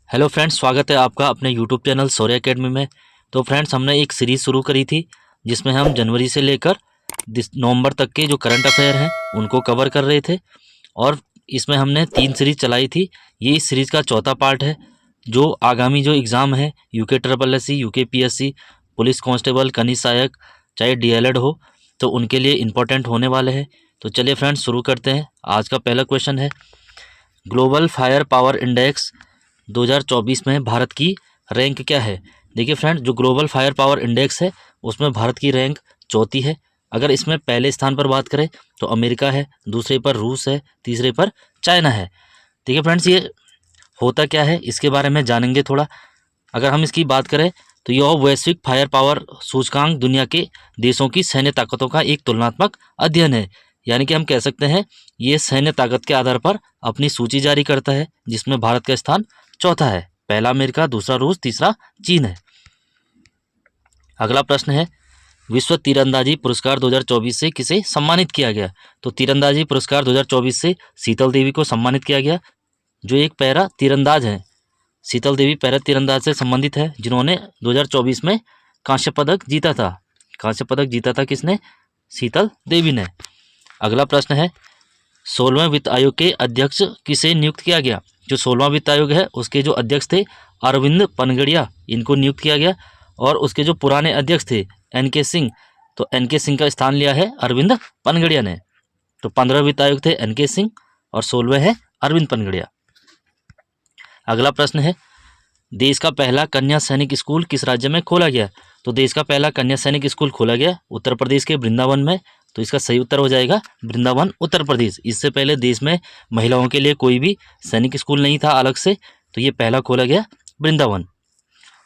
Hello friends, स्वागत है आपका अपने यूट्यूब चैनल शौर्य एकेडमी में। तो फ्रेंड्स, हमने एक सीरीज़ शुरू करी थी जिसमें हम जनवरी से लेकर नवंबर तक के जो करंट अफेयर हैं उनको कवर कर रहे थे। और इसमें हमने 3 सीरीज़ चलाई थी। ये इस सीरीज़ का चौथा पार्ट है जो आगामी जो एग्ज़ाम है UK triple S C, UK PSC, police constable, कनीज सहायक, चाहे डीएलएड हो, तो उनके लिए इम्पोर्टेंट होने वाले हैं। तो चलिए फ्रेंड्स, शुरू करते हैं। आज का पहला क्वेश्चन है, ग्लोबल फायर पावर इंडेक्स 2024 में भारत की रैंक क्या है। देखिए फ्रेंड, जो ग्लोबल फायर पावर इंडेक्स है उसमें भारत की रैंक चौथी है। अगर इसमें पहले स्थान पर बात करें तो अमेरिका है, दूसरे पर रूस है, तीसरे पर चाइना है। देखिए फ्रेंड्स, ये होता क्या है इसके बारे में जानेंगे थोड़ा। अगर हम इसकी बात करें तो यह वैश्विक फायर पावर सूचकांक दुनिया के देशों की सैन्य ताकतों का एक तुलनात्मक अध्ययन है। यानी कि हम कह सकते हैं ये सैन्य ताकत के आधार पर अपनी सूची जारी करता है, जिसमें भारत का स्थान चौथा है। पहला अमेरिका, दूसरा रूस, तीसरा चीन है। अगला प्रश्न है, विश्व तीरंदाजी पुरस्कार 2024 से किसे सम्मानित किया गया। तो तीरंदाजी पुरस्कार 2024 से शीतल देवी को सम्मानित किया गया, जो एक पैरा तीरंदाज हैं। शीतल देवी पैरा तीरंदाज से संबंधित है, जिन्होंने 2024 में कांस्य पदक जीता था। कांस्य पदक जीता था किसने? शीतल देवी ने। अगला प्रश्न है, 16वें वित्त आयोग के अध्यक्ष किसे नियुक्त किया गया। जो 16वां वित्त आयोग है उसके जो अध्यक्ष थे अरविंद पनगड़िया, इनको नियुक्त किया गया। और उसके जो पुराने अध्यक्ष थे एनके सिंह, तो एनके सिंह का स्थान लिया है अरविंद पनगड़िया ने। तो 15 वित्त आयोग थे एनके सिंह और 16वें है अरविंद पनगड़िया। अगला प्रश्न है, देश का पहला कन्या सैनिक स्कूल किस राज्य में खोला गया। तो देश का पहला कन्या सैनिक स्कूल खोला गया उत्तर प्रदेश के वृंदावन में। तो इसका सही उत्तर हो जाएगा वृंदावन, उत्तर प्रदेश। इससे पहले देश में महिलाओं के लिए कोई भी सैनिक स्कूल नहीं था अलग से, तो ये पहला खोला गया वृंदावन।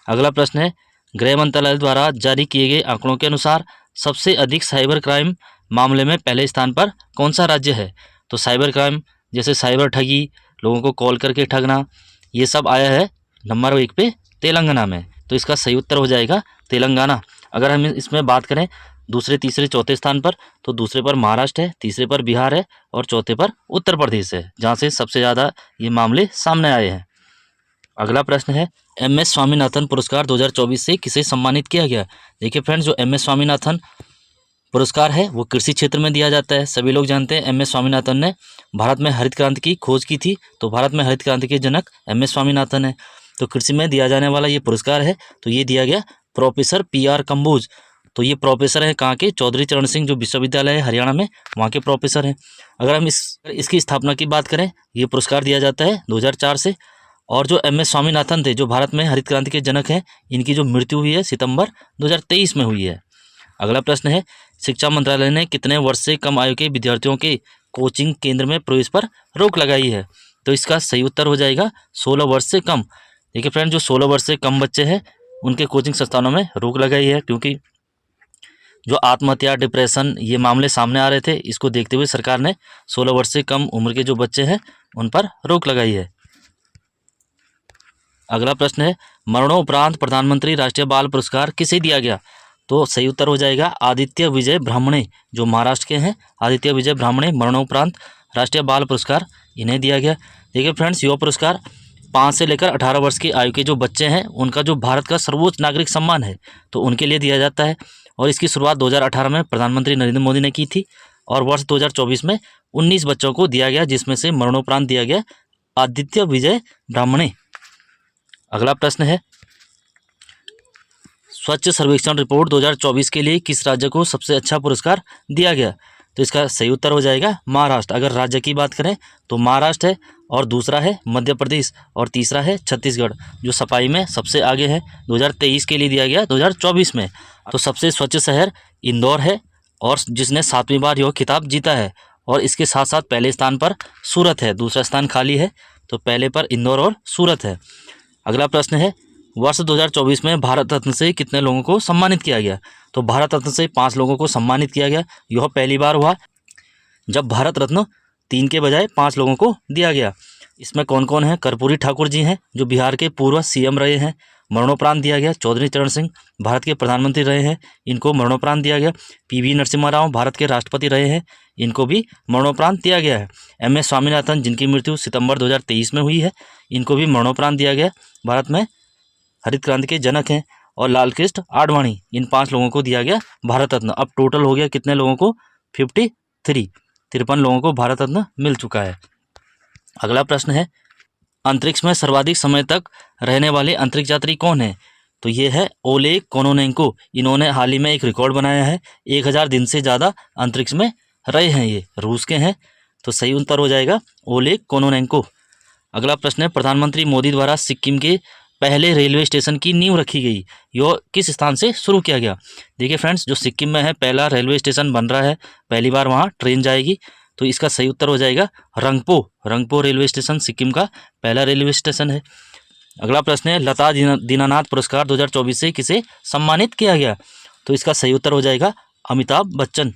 अगला प्रश्न है, गृह मंत्रालय द्वारा जारी किए गए आंकड़ों के अनुसार सबसे अधिक साइबर क्राइम मामले में पहले स्थान पर कौन सा राज्य है। तो साइबर क्राइम जैसे साइबर ठगी, लोगों को कॉल करके ठगना, ये सब आया है नंबर 1 पे तेलंगाना में। तो इसका सही उत्तर हो जाएगा तेलंगाना। अगर हम इसमें बात करें दूसरे, तीसरे, चौथे स्थान पर, तो दूसरे पर महाराष्ट्र है, तीसरे पर बिहार है और चौथे पर उत्तर प्रदेश है, जहाँ से सबसे ज़्यादा ये मामले सामने आए हैं। अगला प्रश्न है, एमएस स्वामीनाथन पुरस्कार 2024 से किसे सम्मानित किया गया। देखिए फ्रेंड्स, जो एमएस स्वामीनाथन पुरस्कार है वो कृषि क्षेत्र में दिया जाता है। सभी लोग जानते हैं एमएस स्वामीनाथन ने भारत में हरित क्रांति की खोज की थी, तो भारत में हरित क्रांति के जनक एमएस स्वामीनाथन है। तो कृषि में दिया जाने वाला ये पुरस्कार है, तो ये दिया गया प्रोफेसर पीआर कंबोज। तो ये प्रोफेसर हैं कहाँ के? चौधरी चरण सिंह जो विश्वविद्यालय है हरियाणा में, वहाँ के प्रोफेसर हैं। अगर हम इसकी स्थापना की बात करें, ये पुरस्कार दिया जाता है 2004 से। और जो एमएस स्वामीनाथन थे, जो भारत में हरित क्रांति के जनक हैं, इनकी जो मृत्यु हुई है सितंबर 2023 में हुई है। अगला प्रश्न है, शिक्षा मंत्रालय ने कितने वर्ष से कम आयु के विद्यार्थियों के कोचिंग केंद्र में प्रवेश पर रोक लगाई है। तो इसका सही उत्तर हो जाएगा 16 वर्ष से कम। देखिए फ्रेंड, जो 16 वर्ष से कम बच्चे हैं उनके कोचिंग संस्थानों में रोक लगाई है, क्योंकि जो आत्महत्या, डिप्रेशन, ये मामले सामने आ रहे थे। इसको देखते हुए सरकार ने 16 वर्ष से कम उम्र के जो बच्चे हैं उन पर रोक लगाई है। अगला प्रश्न है, मरणोपरांत प्रधानमंत्री राष्ट्रीय बाल पुरस्कार किसे दिया गया। तो सही उत्तर हो जाएगा आदित्य विजय ब्राह्मणे, जो महाराष्ट्र के हैं। आदित्य विजय ब्राह्मणे मरणोपरांत राष्ट्रीय बाल पुरस्कार इन्हें दिया गया। देखिए फ्रेंड्स, यह पुरस्कार 5 से लेकर 18 वर्ष की आयु के जो बच्चे हैं उनका जो भारत का सर्वोच्च नागरिक सम्मान है, तो उनके लिए दिया जाता है। और इसकी शुरुआत 2018 में प्रधानमंत्री नरेंद्र मोदी ने की थी और वर्ष 2024 में 19 बच्चों को दिया गया, जिसमें से मरणोपरांत दिया गया आदित्य विजय ब्राह्मणे। अगला प्रश्न है, स्वच्छ सर्वेक्षण रिपोर्ट 2024 के लिए किस राज्य को सबसे अच्छा पुरस्कार दिया गया। तो इसका सही उत्तर हो जाएगा महाराष्ट्र। अगर राज्य की बात करें तो महाराष्ट्र है, और दूसरा है मध्य प्रदेश, और तीसरा है छत्तीसगढ़, जो सफाई में सबसे आगे है। 2023 के लिए दिया गया 2024 में। तो सबसे स्वच्छ शहर इंदौर है, और जिसने 7वीं बार यह खिताब जीता है। और इसके साथ साथ पहले स्थान पर सूरत है, दूसरा स्थान खाली है, तो पहले पर इंदौर और सूरत है। अगला प्रश्न है, वर्ष 2024 में भारत रत्न से कितने लोगों को सम्मानित किया गया। तो भारत रत्न से 5 लोगों को सम्मानित किया गया। यह पहली बार हुआ जब भारत रत्न 3 के बजाय 5 लोगों को दिया गया। इसमें कौन कौन है? कर्पूरी ठाकुर जी हैं, जो बिहार के पूर्व सीएम रहे हैं। मरणोपरांत दिया गया। चौधरी चरण सिंह भारत के प्रधानमंत्री रहे हैं, इनको मरणोपरांत दिया गया। पीवी नरसिम्हा राव भारत के राष्ट्रपति रहे हैं, इनको भी मरणोपरांत दिया गया है। एम.एस. स्वामीनाथन जिनकी मृत्यु सितंबर 2023 में हुई है, इनको भी मरणोपरांत दिया गया। भारत में हरित क्रांति के जनक हैं। और लालकृष्ण आडवाणी, इन 5 लोगों को दिया गया भारत रत्न। अब टोटल हो गया कितने लोगों को? 53 लोगों को भारत रत्न मिल चुका है। अगला प्रश्न है, अंतरिक्ष में सर्वाधिक समय तक रहने वाले अंतरिक्ष यात्री कौन है? तो ये है ओलेग कोनोनेंको। इन्होंने हाल ही में एक रिकॉर्ड बनाया है, 1000 दिन से ज़्यादा अंतरिक्ष में रहे हैं। ये रूस के हैं, तो सही उत्तर हो जाएगा ओलेग कोनोनेंको। अगला प्रश्न है, प्रधानमंत्री मोदी द्वारा सिक्किम के पहले रेलवे स्टेशन की नींव रखी गई, यह किस स्थान से शुरू किया गया? देखिए फ्रेंड्स, जो सिक्किम में है पहला रेलवे स्टेशन बन रहा है, पहली बार वहाँ ट्रेन जाएगी, तो इसका सही उत्तर हो जाएगा रंगपो रेलवे स्टेशन सिक्किम का पहला रेलवे स्टेशन है। अगला प्रश्न है, लता दीनानाथ पुरस्कार 2024 से किसे सम्मानित किया गया? तो इसका सही उत्तर हो जाएगा अमिताभ बच्चन।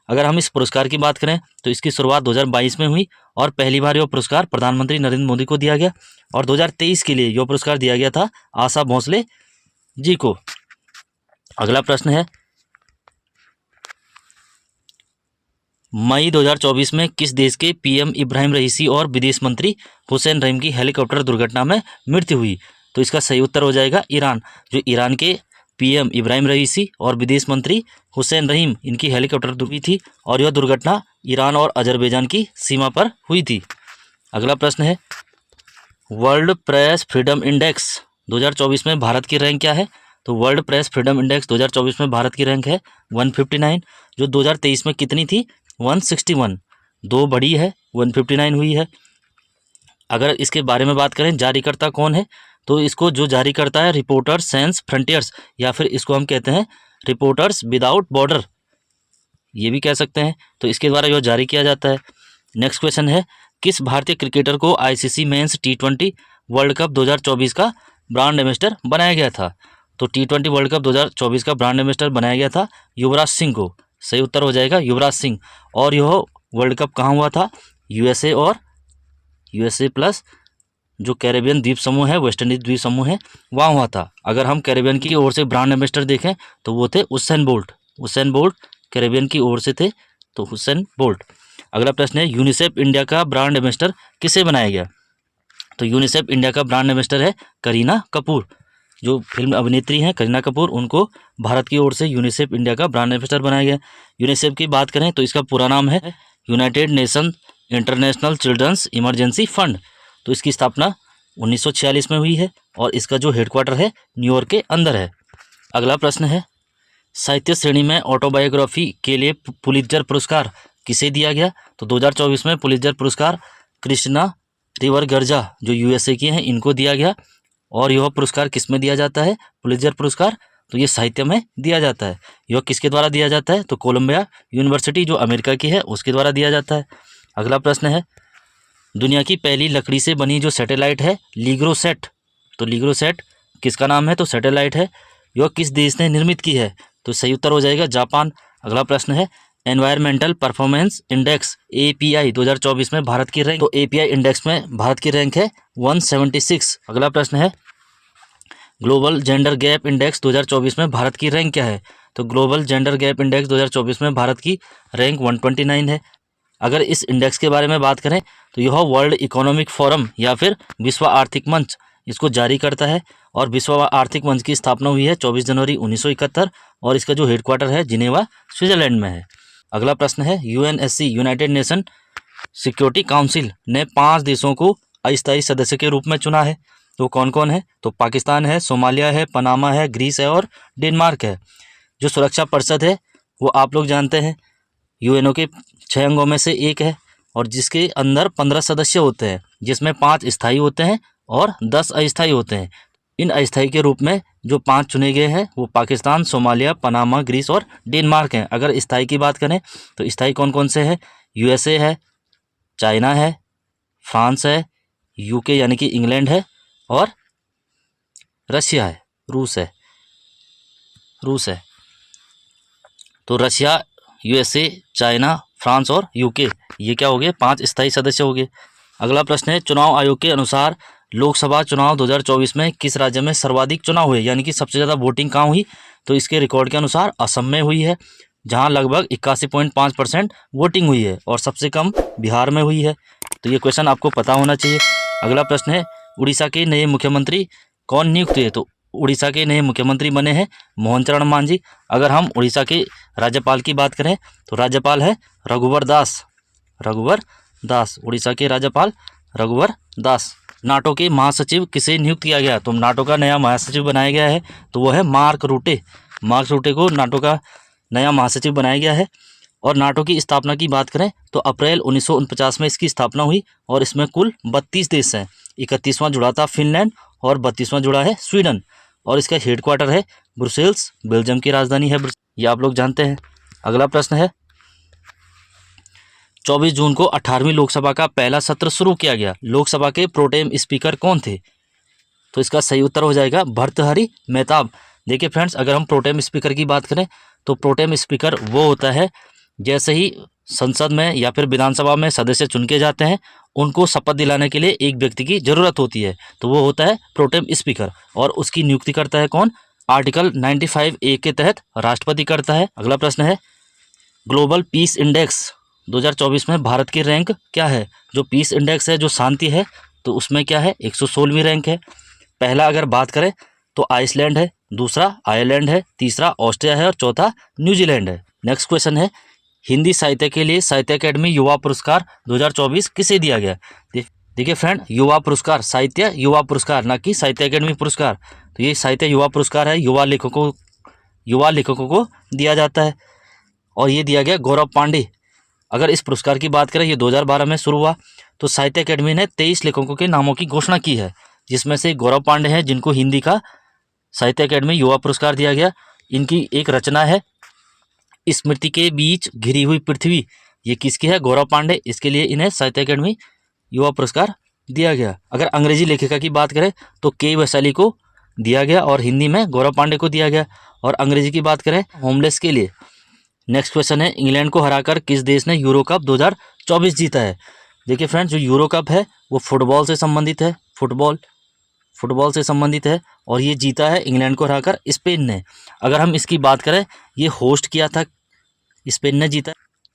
अगर हम इस पुरस्कार की बात करें तो इसकी शुरुआत 2022 में हुई और पहली बार यह पुरस्कार प्रधानमंत्री नरेंद्र मोदी को दिया गया और 2023 के लिए यह पुरस्कार दिया गया था आशा भोसले जी को। अगला प्रश्न है, मई 2024 में किस देश के पीएम इब्राहिम रईसी और विदेश मंत्री हुसैन रहीम की हेलीकॉप्टर दुर्घटना में मृत्यु हुई? तो इसका सही उत्तर हो जाएगा ईरान। जो ईरान के पीएम इब्राहिम रईसी और विदेश मंत्री हुसैन रहीम, इनकी हेलीकॉप्टर हुई थी और यह दुर्घटना ईरान और अजरबैजान की सीमा पर हुई थी। अगला प्रश्न है, वर्ल्ड प्रेस फ्रीडम इंडेक्स 2024 में भारत की रैंक क्या है? तो वर्ल्ड प्रेस फ्रीडम इंडेक्स 2024 में भारत की रैंक है 159। जो 2023 में कितनी थी? 161, 2 बढ़ी है, 159 हुई है। अगर इसके बारे में बात करें जारीकर्ता कौन है, तो इसको जो जारी करता है रिपोर्टर्स सैंस फ्रंटियर्स, या फिर इसको हम कहते हैं रिपोर्टर्स विदाउट बॉर्डर, ये भी कह सकते हैं। तो इसके द्वारा यह जारी किया जाता है। नेक्स्ट क्वेश्चन है, किस भारतीय क्रिकेटर को ICC men's T20 world cup 2024 का ब्रांड एम्बेसडर बनाया गया था? तो T20 वर्ल्ड कप 2024 का ब्रांड एम्बेसडर बनाया गया था युवराज सिंह को। सही उत्तर हो जाएगा युवराज सिंह। और यह वर्ल्ड कप कहाँ हुआ था? यूएसए और यूएसए प्लस जो कैरेबियन द्वीप समूह है, वेस्ट इंडीज द्वीप समूह है, वहाँ हुआ था। अगर हम कैरेबियन की ओर से ब्रांड एम्बेसडर देखें तो वो थे हुसैन बोल्ट कैरेबियन की ओर से थे, तो हुसैन बोल्ट। अगला प्रश्न है, यूनिसेफ इंडिया का ब्रांड एम्बेसडर किसे बनाया गया? तो यूनिसेफ इंडिया का ब्रांड एम्बेसडर है करीना कपूर। जो फिल्म अभिनेत्री हैं करीना कपूर, उनको भारत की ओर से यूनिसेफ इंडिया का ब्रांड एम्बेसडर बनाया गया। यूनिसेफ की बात करें तो इसका पूरा नाम है united nation international children's emergency fund. तो इसकी स्थापना 1946 में हुई है और इसका जो हेडक्वार्टर है न्यूयॉर्क के अंदर है। अगला प्रश्न है, साहित्य श्रेणी में ऑटोबायोग्राफी के लिए पुलित्जर पुरस्कार किसे दिया गया? तो 2024 में पुलित्जर पुरस्कार कृष्णा रिवर गर्जा जो यूएसए की हैं, इनको दिया गया। और यह पुरस्कार किस में दिया जाता है? पुलित्जर पुरस्कार तो ये साहित्य में दिया जाता है। यह किसके द्वारा दिया जाता है? तो कोलंबिया यूनिवर्सिटी जो अमेरिका की है उसके द्वारा दिया जाता है। अगला प्रश्न है, दुनिया की पहली लकड़ी से बनी जो सैटेलाइट है लिग्रोसैट, तो लिग्रोसैट किसका नाम है? तो सैटेलाइट है। यह किस देश ने निर्मित की है? तो सही उत्तर हो जाएगा जापान। अगला प्रश्न है, एनवायरमेंटल परफॉर्मेंस इंडेक्स API 2024 में भारत की रैंक, तो API इंडेक्स में भारत की रैंक है 176। अगला प्रश्न है, ग्लोबल जेंडर गैप इंडेक्स 2024 में भारत की रैंक क्या है? तो ग्लोबल जेंडर गैप इंडेक्स 2024 में भारत की रैंक 129 है। अगर इस इंडेक्स के बारे में बात करें तो यह वर्ल्ड इकोनॉमिक फोरम या फिर विश्व आर्थिक मंच इसको जारी करता है और विश्व आर्थिक मंच की स्थापना हुई है 24 जनवरी 1971 और इसका जो हेडक्वार्टर है जिनेवा स्विट्जरलैंड में है। अगला प्रश्न है, UNSC United nation security council ने 5 देशों को अस्थायी सदस्य के रूप में चुना है, तो कौन कौन है? तो पाकिस्तान है, सोमालिया है, पनामा है, ग्रीस है और डेनमार्क है। जो सुरक्षा परिषद है वो आप लोग जानते हैं यूएनओ के 6 अंगों में से एक है और जिसके अंदर 15 सदस्य होते हैं, जिसमें 5 स्थायी होते हैं और 10 अस्थायी होते हैं। इन अस्थायी के रूप में जो 5 चुने गए हैं वो पाकिस्तान, सोमालिया, पनामा, ग्रीस और डेनमार्क हैं। अगर स्थायी की बात करें तो स्थायी कौन कौन से हैं? USA है, चाइना है, फ्रांस है, UK यानी कि इंग्लैंड है और रशिया है, रूस है। तो रशिया, USA, चाइना, फ्रांस और UK, ये क्या हो गए? 5 स्थायी सदस्य हो गए। अगला प्रश्न है, चुनाव आयोग के अनुसार लोकसभा चुनाव 2024 में किस राज्य में सर्वाधिक चुनाव हुए, यानी कि सबसे ज़्यादा वोटिंग कहाँ हुई? तो इसके रिकॉर्ड के अनुसार असम में हुई है, जहां लगभग 81.5% वोटिंग हुई है, और सबसे कम बिहार में हुई है। तो ये क्वेश्चन आपको पता होना चाहिए। अगला प्रश्न है, उड़ीसा के नए मुख्यमंत्री कौन नियुक्त हुए? तो उड़ीसा के नए मुख्यमंत्री बने हैं मोहन चरण मांझी। अगर हम उड़ीसा के राज्यपाल की बात करें तो राज्यपाल है रघुवर दास। रघुवर दास उड़ीसा के राज्यपाल रघुवर दास। नाटो के महासचिव किसे नियुक्त किया गया? तो नाटो का नया महासचिव बनाया गया है, तो वो है मार्क रूटे। मार्क रूटे को नाटो का नया महासचिव बनाया गया है। और नाटो की स्थापना की बात करें तो अप्रैल 1949 में इसकी स्थापना हुई, और इसमें कुल 32 देश हैं। 31वां जुड़ा था फिनलैंड, और 32वां जुड़ा है स्वीडन, और इसका हेडक्वार्टर है ब्रुसेल्स, बेल्जियम की राजधानी है ये आप लोग जानते हैं। अगला प्रश्न है, 24 जून को 18वीं लोकसभा का पहला सत्र शुरू किया गया। लोकसभा के प्रोटेम स्पीकर कौन थे? तो इसका सही उत्तर हो जाएगा भर्तृहरि मेहताब। देखिए फ्रेंड्स, अगर हम प्रोटेम स्पीकर की बात करें तो प्रोटेम स्पीकर वो होता है जैसे ही संसद में या फिर विधानसभा में सदस्य चुन के जाते हैं, उनको शपथ दिलाने के लिए एक व्यक्ति की ज़रूरत होती है, तो वो होता है प्रोटेम स्पीकर। और उसकी नियुक्ति करता है कौन? आर्टिकल 95A के तहत राष्ट्रपति करता है। अगला प्रश्न है, ग्लोबल पीस इंडेक्स 2024 में भारत की रैंक क्या है? जो पीस इंडेक्स है, जो शांति है, तो उसमें क्या है? 116वीं रैंक है। पहला अगर बात करें तो आइसलैंड है, दूसरा आयरलैंड है, तीसरा ऑस्ट्रिया है, और चौथा न्यूजीलैंड है। नेक्स्ट क्वेश्चन है, हिंदी साहित्य के लिए साहित्य अकेडमी युवा पुरस्कार 2024 किसे दिया गया? देखिए फ्रेंड, युवा पुरस्कार, साहित्य युवा पुरस्कार, ना कि साहित्य अकेडमी पुरस्कार। तो ये साहित्य युवा पुरस्कार है, युवा लेखकों को दिया जाता है, और ये दिया गया गौरव पांडे। अगर इस पुरस्कार की बात करें, ये 2012 में शुरू हुआ। तो साहित्य अकेडमी ने 23 लेखकों के नामों की घोषणा की है, जिसमें से गौरव पांडे हैं, जिनको हिंदी का साहित्य अकेडमी युवा पुरस्कार दिया गया। इनकी एक रचना है स्मृति के बीच घिरी हुई पृथ्वी, ये किसकी है? गौरव पांडे। इसके लिए इन्हें साहित्य अकेडमी युवा पुरस्कार दिया गया। अगर अंग्रेजी लेखिका की बात करें तो के वैशाली को दिया गया, और हिंदी में गौरव पांडे को दिया गया। और अंग्रेजी की बात करें होमलेस के लिए। नेक्स्ट क्वेश्चन है, इंग्लैंड को हराकर किस देश ने यूरो कप 2024 जीता है? देखिए फ्रेंड्स, जो यूरो कप है वो फुटबॉल से संबंधित है, फुटबॉल से संबंधित है, और ये जीता है इंग्लैंड को हराकर स्पेन ने। अगर हम इसकी बात करें, ये होस्ट किया था, स्पेन ने जीता।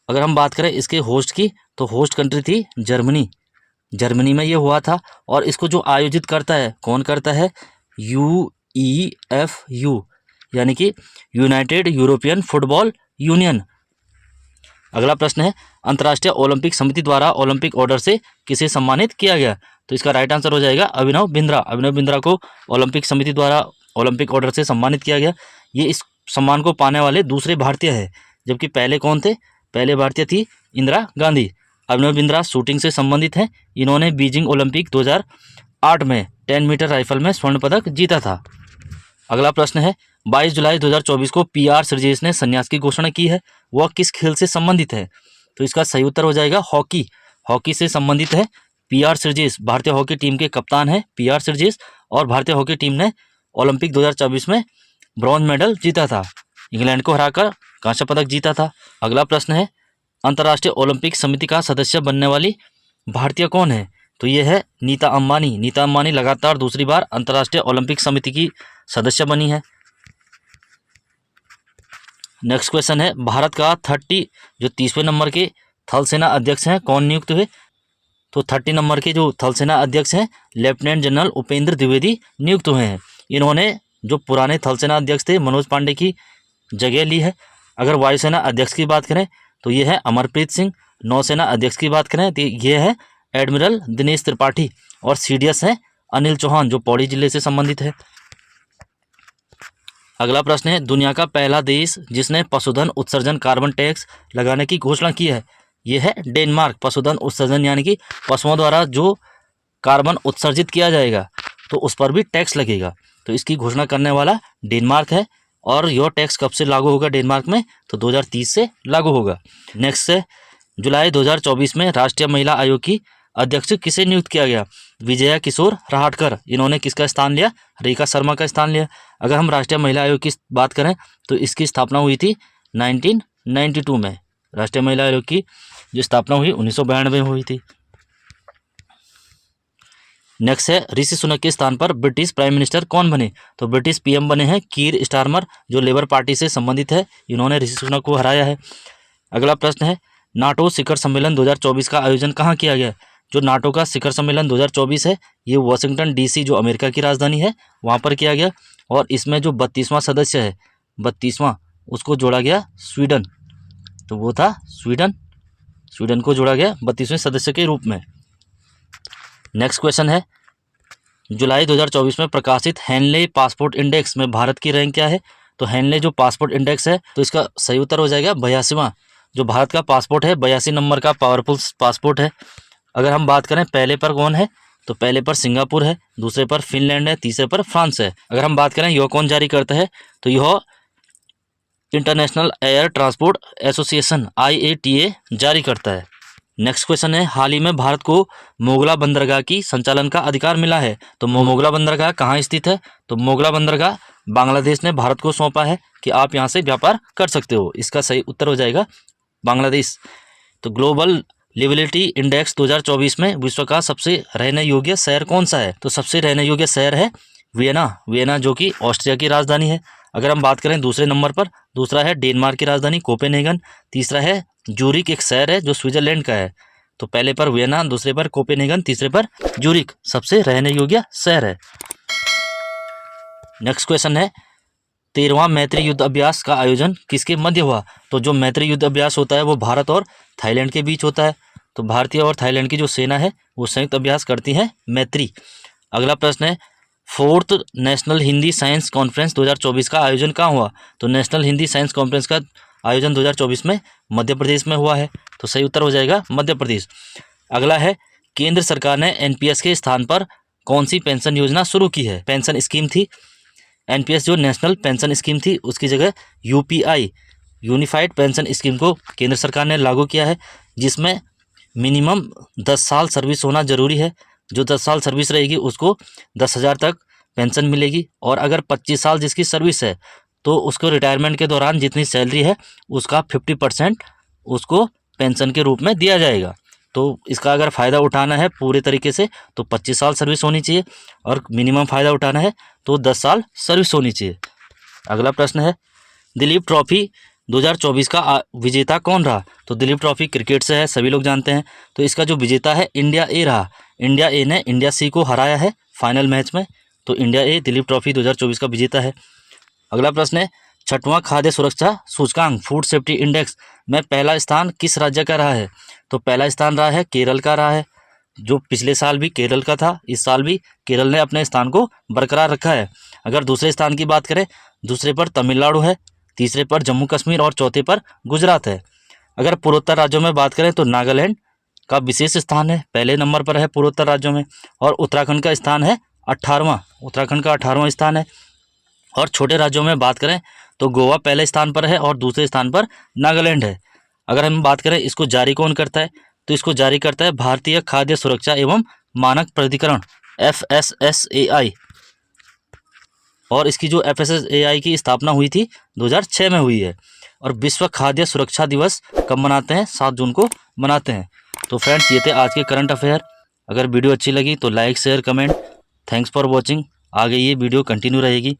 अगर हम बात करें इसके होस्ट की, तो होस्ट कंट्री थी जर्मनी में ये हुआ था। और इसको जो आयोजित करता है, कौन करता है? UEFA, यानी कि यूनाइटेड यूरोपियन फुटबॉल यूनियन। अगला प्रश्न है, अंतर्राष्ट्रीय ओलंपिक समिति द्वारा ओलंपिक ऑर्डर से किसे सम्मानित किया गया? तो इसका राइट आंसर हो जाएगा अभिनव बिंद्रा। अभिनव बिंद्रा को ओलंपिक समिति द्वारा ओलंपिक ऑर्डर से सम्मानित किया गया। ये इस सम्मान को पाने वाले दूसरे भारतीय हैं, जबकि पहले कौन थे? पहले भारतीय थी इंदिरा गांधी। अभिनव बिंद्रा शूटिंग से संबंधित हैं। इन्होंने बीजिंग ओलंपिक 2008 में 10 मीटर राइफल में स्वर्ण पदक जीता था। अगला प्रश्न है, 22 जुलाई 2024 को PR श्रीजेश ने संन्यास की घोषणा की है, वह किस खेल से संबंधित है? तो इसका सही उत्तर हो जाएगा हॉकी से संबंधित है। PR श्रीजेश भारतीय हॉकी टीम के कप्तान है, PR श्रीजेश, और भारतीय हॉकी टीम ने ओलंपिक 2024 में ब्रॉन्ज मेडल जीता था, इंग्लैंड को हराकर कांस्य पदक जीता था। अगला प्रश्न है, अंतर्राष्ट्रीय ओलंपिक समिति का सदस्य बनने वाली भारतीय कौन है? तो ये है नीता अंबानी। नीता अंबानी लगातार दूसरी बार अंतर्राष्ट्रीय ओलंपिक समिति की सदस्य बनी है। नेक्स्ट क्वेश्चन है, भारत का 30वें नंबर के थल सेना अध्यक्ष हैं, कौन नियुक्त हुए? तो 30 नंबर के जो थल सेना अध्यक्ष हैं, लेफ्टिनेंट जनरल उपेंद्र द्विवेदी नियुक्त हुए हैं। इन्होंने जो पुराने थल सेना अध्यक्ष थे मनोज पांडे की जगह ली है। अगर वायुसेना अध्यक्ष की बात करें तो ये है अमरप्रीत सिंह। नौसेना अध्यक्ष की बात करें तो ये है एडमिरल दिनेश त्रिपाठी, और CDS है अनिल चौहान, जो पौड़ी जिले से संबंधित है। अगला प्रश्न है, दुनिया का पहला देश जिसने पशुधन उत्सर्जन कार्बन टैक्स लगाने की घोषणा की है, ये है डेनमार्क। पशुधन उत्सर्जन यानी कि पशुओं द्वारा जो कार्बन उत्सर्जित किया जाएगा तो उस पर भी टैक्स लगेगा, तो इसकी घोषणा करने वाला डेनमार्क है। और यह टैक्स कब से लागू होगा डेनमार्क में? तो 2030 से लागू होगा। नेक्स्ट है, जुलाई 2024 में राष्ट्रीय महिला आयोग की अध्यक्ष किसे नियुक्त किया गया? विजया किशोर रहाटकर। इन्होंने किसका स्थान लिया? रेखा शर्मा का स्थान लिया। अगर हम राष्ट्रीय महिला आयोग की बात करें तो इसकी स्थापना हुई थी 1992 में। राष्ट्रीय महिला आयोग की जो स्थापना हुई 1992 में हुई थी। नेक्स्ट है ऋषि सुनक के स्थान पर ब्रिटिश प्राइम मिनिस्टर कौन बने? तो ब्रिटिश पीएम बने हैं कीर स्टारमर, जो लेबर पार्टी से संबंधित है, इन्होंने ऋषि सुनक को हराया है। अगला प्रश्न है नाटो शिखर सम्मेलन 2024 का आयोजन कहाँ किया गया? जो नाटो का शिखर सम्मेलन 2024 है ये वाशिंगटन डीसी, जो अमेरिका की राजधानी है, वहाँ पर किया गया। और इसमें जो 32वां सदस्य है, 32वां, उसको जोड़ा गया स्वीडन, तो वो था स्वीडन को जोड़ा गया 32वें सदस्य के रूप में। नेक्स्ट क्वेश्चन है जुलाई 2024 में प्रकाशित हेनले पासपोर्ट इंडेक्स में भारत की रैंक क्या है? तो हेनले जो पासपोर्ट इंडेक्स है, तो इसका सही उत्तर हो जाएगा 82वां। जो भारत का पासपोर्ट है 82 नंबर का पावरफुल पासपोर्ट है। अगर हम बात करें पहले पर कौन है, तो पहले पर सिंगापुर है, दूसरे पर फिनलैंड है, तीसरे पर फ्रांस है। अगर हम बात करें यह कौन जारी करता है, तो यह international air transport association IATA जारी करता है। नेक्स्ट क्वेश्चन है हाल ही में भारत को मोगला बंदरगाह की संचालन का अधिकार मिला है, तो मोगला बंदरगाह कहाँ स्थित है? तो मोगला बंदरगाह बांग्लादेश ने भारत को सौंपा है कि आप यहाँ से व्यापार कर सकते हो। इसका सही उत्तर हो जाएगा बांग्लादेश। तो ग्लोबल लिविलिटी इंडेक्स 2024 में विश्व का सबसे रहने योग्य शहर कौन सा है? तो सबसे रहने योग्य शहर है वियना, जो कि ऑस्ट्रिया की राजधानी है। अगर हम बात करें दूसरे नंबर पर, दूसरा है डेनमार्क की राजधानी कोपेनहेगन, तीसरा है जूरिक, एक शहर है जो स्विट्जरलैंड का है। तो पहले पर वियना, दूसरे पर कोपेनहेगन, तीसरे पर जूरिक सबसे रहने योग्य शहर है। नेक्स्ट क्वेश्चन है 13वां मैत्री युद्ध अभ्यास का आयोजन किसके मध्य हुआ? तो जो मैत्री युद्ध अभ्यास होता है वो भारत और थाईलैंड के बीच होता है। तो भारतीय और थाईलैंड की जो सेना है वो संयुक्त अभ्यास करती है मैत्री। अगला प्रश्न है 4th national Hindi science conference 2024 का आयोजन कहाँ हुआ? तो नेशनल हिंदी साइंस कॉन्फ्रेंस का आयोजन 2024 में मध्य प्रदेश में हुआ है। तो सही उत्तर हो जाएगा मध्य प्रदेश। अगला है केंद्र सरकार ने NPS के स्थान पर कौन सी पेंशन योजना शुरू की है? पेंशन स्कीम थी NPS, जो नेशनल पेंशन स्कीम थी, उसकी जगह UPI यूनिफाइड पेंशन स्कीम को केंद्र सरकार ने लागू किया है, जिसमें मिनिमम 10 साल सर्विस होना जरूरी है। जो 10 साल सर्विस रहेगी उसको 10,000 तक पेंशन मिलेगी, और अगर 25 साल जिसकी सर्विस है तो उसको रिटायरमेंट के दौरान जितनी सैलरी है उसका 50% उसको पेंशन के रूप में दिया जाएगा। तो इसका अगर फ़ायदा उठाना है पूरे तरीके से तो 25 साल सर्विस होनी चाहिए, और मिनिमम फ़ायदा उठाना है तो 10 साल सर्विस होनी चाहिए। अगला प्रश्न है दिलीप ट्रॉफी 2024 का विजेता कौन रहा? तो दिलीप ट्रॉफी क्रिकेट से है, सभी लोग जानते हैं। तो इसका जो विजेता है इंडिया ए रहा। इंडिया ए ने इंडिया सी को हराया है फाइनल मैच में। तो इंडिया ए दिलीप ट्रॉफी 2024 का विजेता है। अगला प्रश्न है 6वां खाद्य सुरक्षा सूचकांक फूड सेफ्टी इंडेक्स में पहला स्थान किस राज्य का रहा है? तो पहला स्थान रहा है केरल का रहा है। जो पिछले साल भी केरल का था, इस साल भी केरल ने अपने स्थान को बरकरार रखा है। अगर दूसरे स्थान की बात करें, दूसरे पर तमिलनाडु है, तीसरे पर जम्मू कश्मीर और चौथे पर गुजरात है। अगर पूर्वोत्तर राज्यों में बात करें तो नागालैंड का विशेष स्थान है, पहले नंबर पर है पूर्वोत्तर राज्यों में। और उत्तराखंड का स्थान है 18वां, उत्तराखंड का 18वां स्थान है। और छोटे राज्यों में बात करें तो गोवा पहले स्थान पर है और दूसरे स्थान पर नागालैंड है। अगर हम बात करें इसको जारी कौन करता है, तो इसको जारी करता है भारतीय खाद्य सुरक्षा एवं मानक प्राधिकरण FSSAI। और इसकी जो FSSAI की स्थापना हुई थी 2006 में हुई है। और विश्व खाद्य सुरक्षा दिवस कब मनाते हैं? 7 जून को मनाते हैं। तो फ्रेंड्स ये थे आज के करंट अफेयर। अगर वीडियो अच्छी लगी तो like share comment. Thanks for watching. आगे ये वीडियो कंटिन्यू रहेगी।